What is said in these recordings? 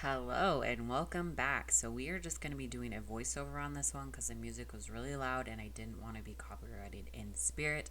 Hello and welcome back. So we are just going to be doing a voiceover on this one because the music was really loud and I didn't want to be copyrighted in spirit.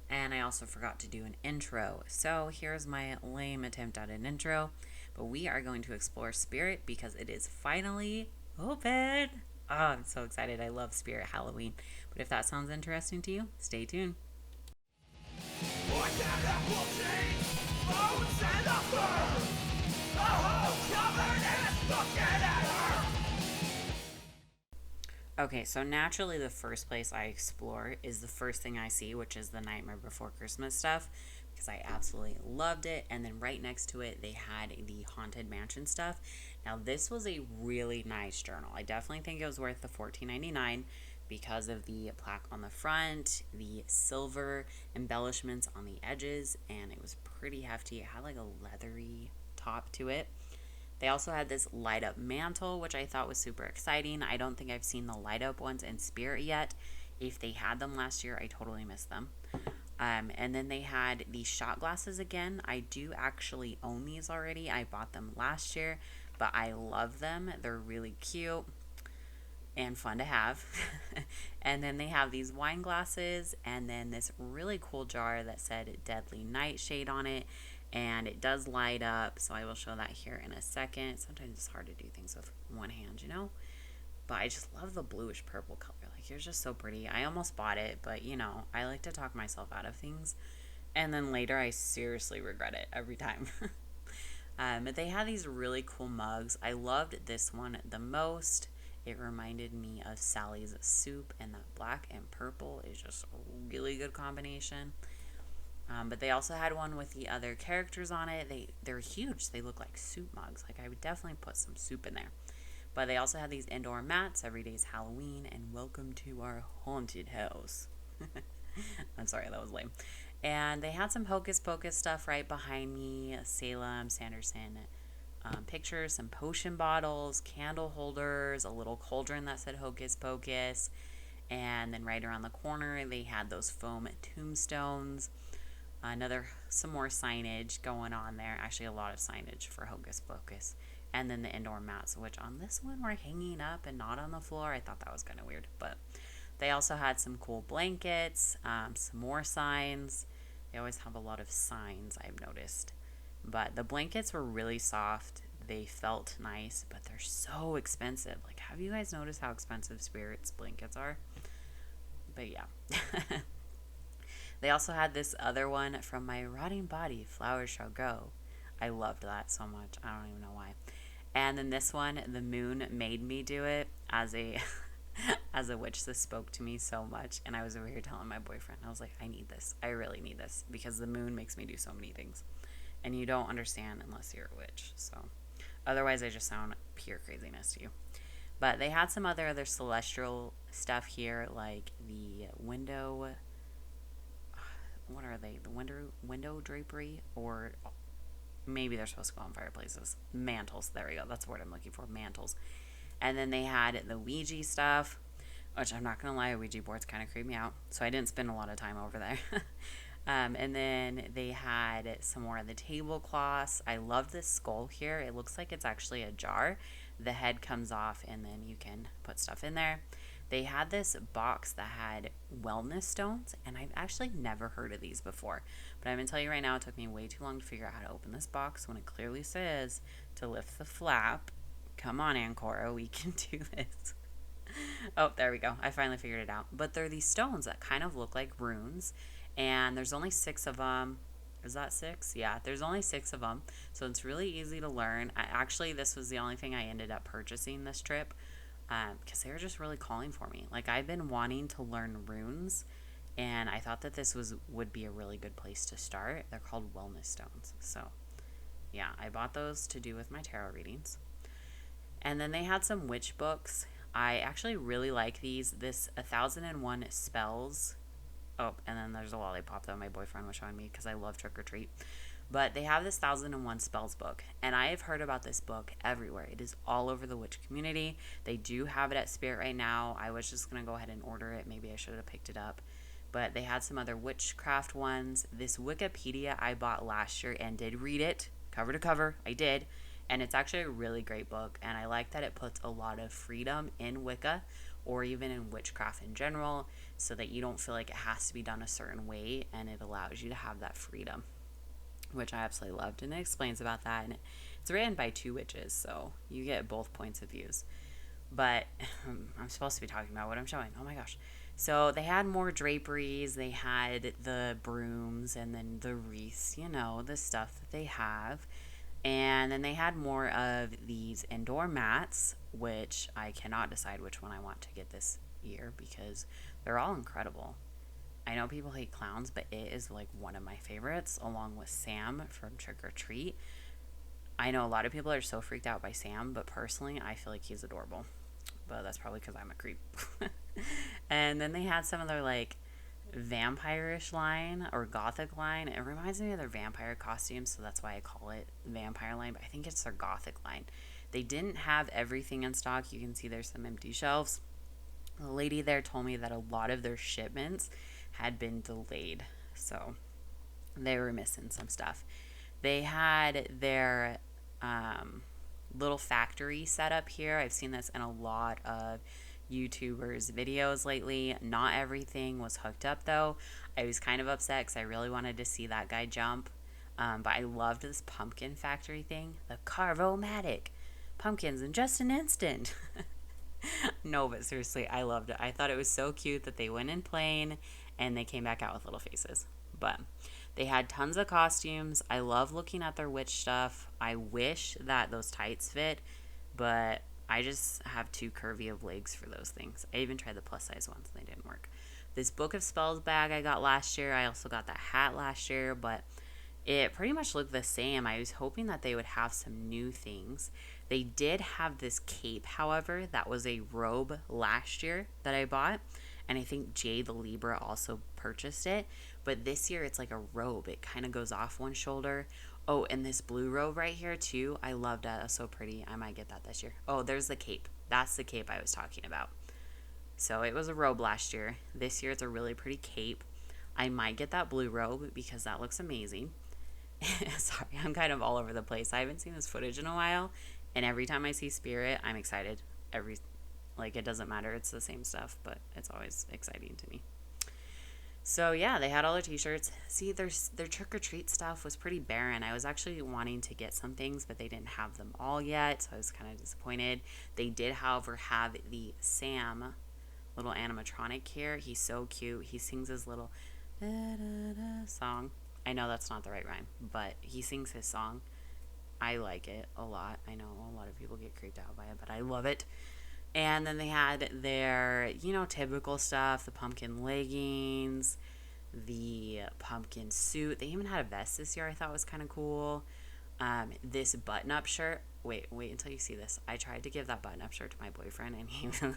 And I also forgot to do an intro. So here's my lame attempt at an intro. But we are going to explore spirit because it is finally open. Oh, I'm so excited. I love Spirit Halloween. But if that sounds interesting to you, stay tuned. Okay, so naturally, the first place I explore is the first thing I see, which is the Nightmare Before Christmas stuff, because I absolutely loved it. And then right next to it, they had the Haunted Mansion stuff. Now, this was a really nice journal. I definitely think it was worth the $14.99 because of the plaque on the front, the silver embellishments on the edges, and it was pretty hefty. It had like a leathery top to it. They also had this light up mantle, which I thought was super exciting. I don't think I've seen the light up ones in Spirit yet. If they had them last year, I totally missed them. And then they had these shot glasses again. I do actually own these already. I bought them last year, but I love them. They're really cute and fun to have. And then they have these wine glasses and then this really cool jar that said Deadly Nightshade on it. And it does light up, so I will show that here in a second. Sometimes it's hard to do things with one hand. But I just love the bluish purple color. Like, it's just so pretty. I almost bought it, but I like to talk myself out of things. And then later, I seriously regret it every time. But they had these really cool mugs. I loved this one the most. It reminded me of Sally's soup, and that black and purple is just a really good combination. But they also had one with the other characters on it. They're huge. They look like soup mugs. Like, I would definitely put some soup in there. But they also had these indoor mats. Every day's Halloween, and welcome to our haunted house. I'm sorry, that was lame. And they had some Hocus Pocus stuff right behind me. Salem, Sanderson pictures, some potion bottles, candle holders, a little cauldron that said Hocus Pocus. And then right around the corner, they had those foam tombstones. Some more signage going on there. Actually, a lot of signage for Hocus Pocus. And then the indoor mats, which on this one were hanging up and not on the floor. I thought that was kind of weird. But they also had some cool blankets, some more signs. They always have a lot of signs, I've noticed. But the blankets were really soft. They felt nice, but they're so expensive. Like, have you guys noticed how expensive Spirits blankets are? But yeah. They also had this other one from My Rotting Body, Flowers Shall Grow. I loved that so much. I don't even know why. And then this one, the moon made me do it as a as a witch. This spoke to me so much, and I was over here telling my boyfriend, I was like, I need this. I really need this because the moon makes me do so many things, and you don't understand unless you're a witch. So, otherwise, I just sound pure craziness to you. But they had some other celestial stuff here, like the window. What are they? The window drapery, or maybe they're supposed to go on fireplaces. Mantles. There we go. That's the word I'm looking for. Mantles. And then they had the Ouija stuff, which I'm not gonna lie, Ouija boards kind of creep me out. So I didn't spend a lot of time over there. And then they had some more of the tablecloths. I love this skull here. It looks like it's actually a jar. The head comes off, and then you can put stuff in there. They had this box that had wellness stones, and I've actually never heard of these before. But I'm going to tell you right now, it took me way too long to figure out how to open this box when it clearly says to lift the flap. Come on, Anchora, we can do this. Oh, there we go. I finally figured it out. But they're these stones that kind of look like runes, and there's only 6 of them. Is that 6? Yeah, there's only 6 of them, so it's really easy to learn. Actually, this was the only thing I ended up purchasing this trip because they were just really calling for me. Like, I've been wanting to learn runes, and I thought that this would be a really good place to start. They're called wellness stones. So, yeah, I bought those to do with my tarot readings. And then they had some witch books. I actually really like these. This 1001 Spells. Oh, and then there's a lollipop that my boyfriend was showing me because I love Trick or Treat. But they have this 1001 Spells book, and I have heard about this book everywhere. It is all over the witch community. They do have it at Spirit right now. I was just going to go ahead and order it. Maybe I should have picked it up. But they had some other witchcraft ones. This Wikipedia I bought last year and did read it cover to cover. I did. And it's actually a really great book, and I like that it puts a lot of freedom in Wicca or even in witchcraft in general, so that you don't feel like it has to be done a certain way, and it allows you to have that freedom, which I absolutely loved. And it explains about that, and it's written by two witches, so you get both points of views. But I'm supposed to be talking about what I'm showing. Oh my gosh. So they had more draperies, they had the brooms, and then the wreaths, the stuff that they have. And then they had more of these indoor mats, which I cannot decide which one I want to get this year because they're all incredible. I know people hate clowns, but it is like one of my favorites, along with Sam from Trick or Treat. I know a lot of people are so freaked out by Sam, but personally, I feel like he's adorable. But that's probably because I'm a creep. And then they had some of their like vampire-ish line or gothic line. It reminds me of their vampire costumes, so that's why I call it vampire line, but I think it's their gothic line. They didn't have everything in stock. You can see there's some empty shelves. The lady there told me that a lot of their shipments had been delayed, so they were missing some stuff. They had their little factory set up here. I've seen this in a lot of YouTubers' videos lately. Not everything was hooked up though. I was kind of upset because I really wanted to see that guy jump. But I loved this pumpkin factory thing. The Carvomatic. Pumpkins in just an instant. No, but seriously, I loved it. I thought it was so cute that they went in plain and they came back out with little faces. But they had tons of costumes. I love looking at their witch stuff. I wish that those tights fit, but I just have too curvy of legs for those things. I even tried the plus size ones and they didn't work. This Book of Spells bag I got last year. I also got that hat last year, but it pretty much looked the same. I was hoping that they would have some new things. They did have this cape, however, that was a robe last year that I bought. And I think Jay the Libra also purchased it. But this year it's like a robe. It kind of goes off one shoulder. Oh, and this blue robe right here too. I loved that. It was so pretty. I might get that this year. Oh, there's the cape. That's the cape I was talking about. So it was a robe last year. This year it's a really pretty cape. I might get that blue robe because that looks amazing. Sorry, I'm kind of all over the place. I haven't seen this footage in a while, and every time I see Spirit, I'm excited. It doesn't matter. It's the same stuff, but it's always exciting to me. So yeah, they had all their t-shirts. See, their trick-or-treat stuff was pretty barren. I was actually wanting to get some things, but they didn't have them all yet, so I was kind of disappointed. They did, however, have the Sam little animatronic here. He's so cute. He sings his little da-da-da song. I know that's not the right rhyme, but he sings his song. I like it a lot. I know a lot of people get creeped out by it, but I love it. And then they had their, typical stuff, the pumpkin leggings, the pumpkin suit. They even had a vest this year I thought was kind of cool. This button-up shirt. Wait until you see this. I tried to give that button-up shirt to my boyfriend, and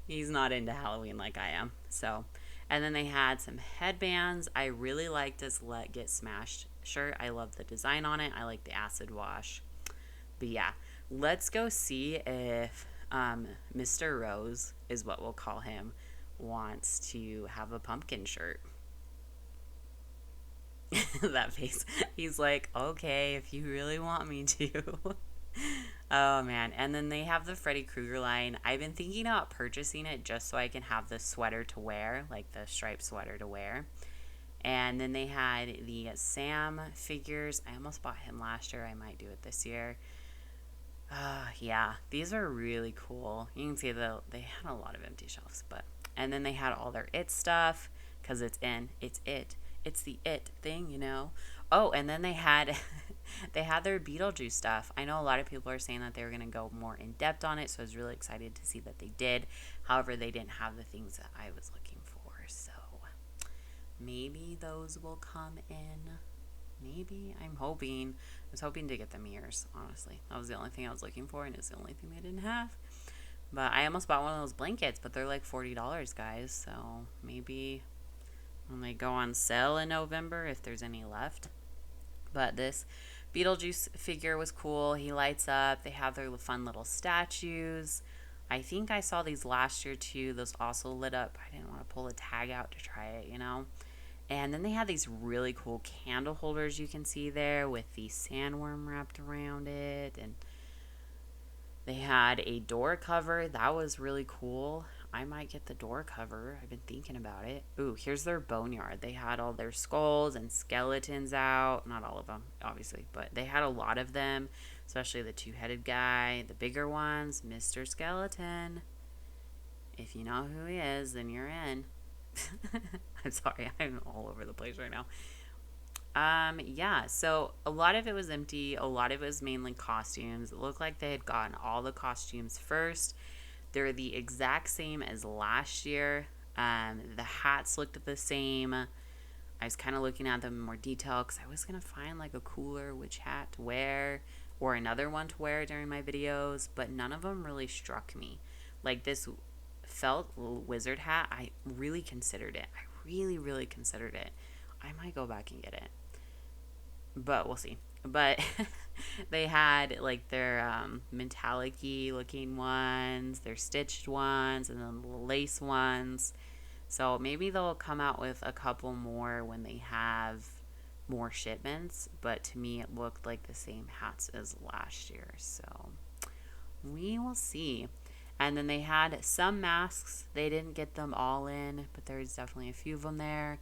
he's not into Halloween like I am. So, and then they had some headbands. I really liked this Let Get Smashed shirt. I love the design on it. I like the acid wash. But yeah, let's go see if Mr. Rose, is what we'll call him, wants to have a pumpkin shirt. That face. He's like, okay, if you really want me to. Oh man. And then they have the Freddy Krueger line. I've been thinking about purchasing it just so I can have the sweater to wear, like the striped sweater to wear. And then they had the Sam figures. I almost bought him last year. I might do it this year. Yeah, these are really cool. You can see they had a lot of empty shelves, and then they had all their it stuff because it's the it thing. Oh, and then they had they had their Beetlejuice stuff. I know a lot of people are saying that they were going to go more in depth on it, so I was really excited to see that they did. However, they didn't have the things that I was looking for, so maybe those will come in. Maybe. I'm hoping. I was hoping to get the mirrors, honestly. That was the only thing I was looking for, and it's the only thing they didn't have. But I almost bought one of those blankets, but they're like $40, guys. So maybe when they go on sale in November, if there's any left. But this Beetlejuice figure was cool. He lights up. They have their fun little statues. I think I saw these last year, too. Those also lit up. I didn't want to pull a tag out to try it, And then they had these really cool candle holders you can see there with the sandworm wrapped around it. And they had a door cover. That was really cool. I might get the door cover. I've been thinking about it. Ooh, here's their boneyard. They had all their skulls and skeletons out. Not all of them, obviously, but they had a lot of them, especially the two-headed guy. The bigger ones, Mr. Skeleton. If you know who he is, then you're in. I'm sorry, I'm all over the place right now. Yeah, so a lot of it was empty. A lot of it was mainly costumes. It looked like they had gotten all the costumes first. They're the exact same as last year. The hats looked the same. I was kind of looking at them in more detail because I was going to find like a cooler witch hat to wear or another one to wear during my videos, but none of them really struck me. Like this felt wizard hat, I really considered it. I really considered it. I might go back and get it, but we'll see. But they had like their metallic-y looking ones, their stitched ones, and then the lace ones. So maybe they'll come out with a couple more when they have more shipments. But to me, it looked like the same hats as last year. So we will see. And then they had some masks. They didn't get them all in, but there's definitely a few of them there.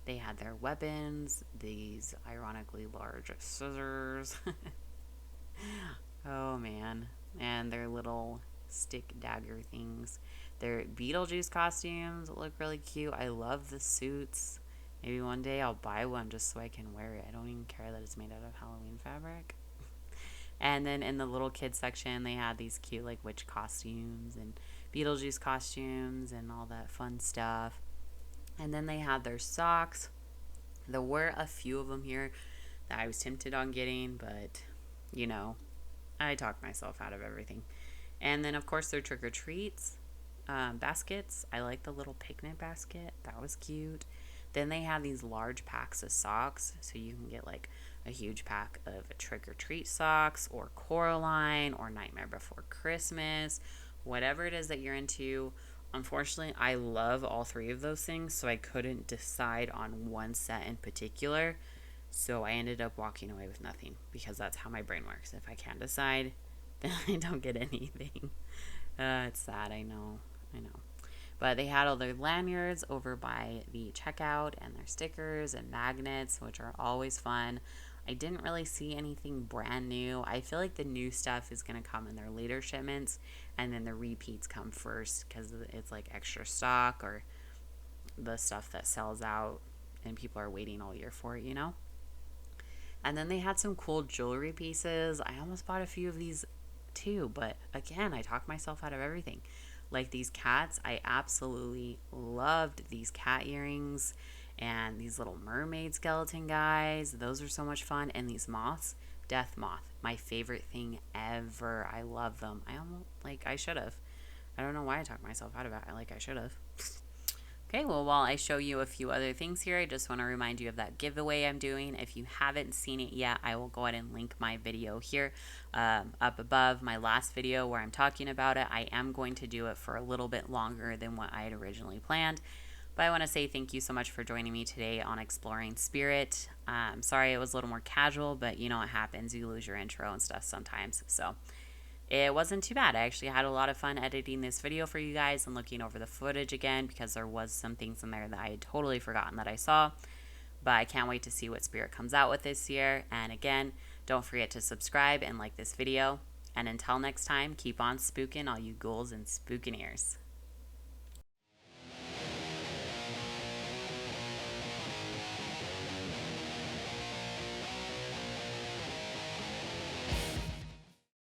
They had their weapons, these ironically large scissors. Oh man. And their little stick dagger things. Their Beetlejuice costumes look really cute. I love the suits. Maybe one day I'll buy one just so I can wear it. I don't even care that it's made out of Halloween fabric. And then in the little kids section, they had these cute like witch costumes and Beetlejuice costumes and all that fun stuff. And then they had their socks. There were a few of them here that I was tempted on getting, but you know, I talked myself out of everything. And then of course their trick-or-treats baskets. I like the little picnic basket. That was cute. Then they had these large packs of socks, so you can get like a huge pack of trick-or-treat socks or Coraline or Nightmare Before Christmas, whatever it is that you're into. Unfortunately, I love all three of those things, so I couldn't decide on one set in particular. So I ended up walking away with nothing because that's how my brain works. If I can't decide, then I don't get anything. It's sad, I know. But they had all their lanyards over by the checkout and their stickers and magnets, which are always fun. I didn't really see anything brand new. I feel like the new stuff is going to come in their later shipments, and then the repeats come first because it's like extra stock or the stuff that sells out and people are waiting all year for it, you know? And then they had some cool jewelry pieces. I almost bought a few of these too, but again, I talked myself out of everything. Like these cats, I absolutely loved these cat earrings. And these little mermaid skeleton guys, those are so much fun. And these moths, death moth, my favorite thing ever. I love them. I should have. I don't know why I talked myself out of it. I should have. Okay, well, while I show you a few other things here, I just want to remind you of that giveaway I'm doing. If you haven't seen it yet, I will go ahead and link my video here up above, my last video where I'm talking about it. I am going to do it for a little bit longer than what I had originally planned. But I want to say thank you so much for joining me today on Exploring Spirit. I'm sorry it was a little more casual, but you know what happens. You lose your intro and stuff sometimes. So it wasn't too bad. I actually had a lot of fun editing this video for you guys and looking over the footage again because there was some things in there that I had totally forgotten that I saw. But I can't wait to see what Spirit comes out with this year. And again, don't forget to subscribe and like this video. And until next time, keep on spooking all you ghouls and spookaneers.